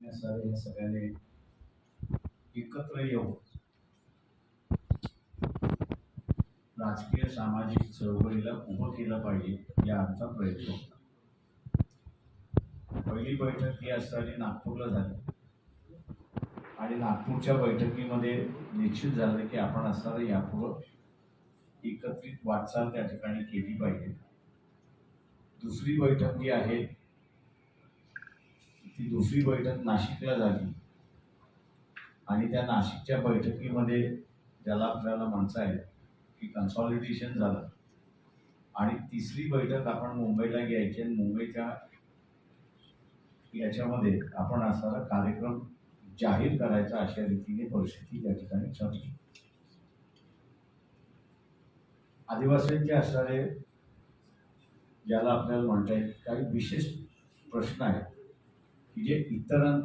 या सगळ्याने एकत्र येऊन राजकीय सामाजिक चळवळीला उभं केलं पाहिजे या आमचा प्रयत्न होता. पहिली बैठक ही असताना नागपूरला झाली आणि नागपूरच्या बैठकीमध्ये निश्चित झालं की आपण असताना यापुढं एकत्रित वाटचाल त्या ठिकाणी केली पाहिजे. दुसरी बैठक जी आहे ती दुसरी बैठक नाशिकला झाली आणि त्या नाशिकच्या बैठकीमध्ये ज्याला आपल्याला म्हणता येईल की कन्सॉलिडेशन झालं आणि तिसरी बैठक आपण मुंबईला घ्यायची आणि मुंबईच्या याच्यामध्ये आपण असणारा कार्यक्रम जाहीर करायचा अशा रीतीने परिस्थिती त्या ठिकाणी ठरली. आदिवासींचे असणारे ज्याला आपल्याला म्हणता येईल काही विशेष प्रश्न आहेत की जे इतरांना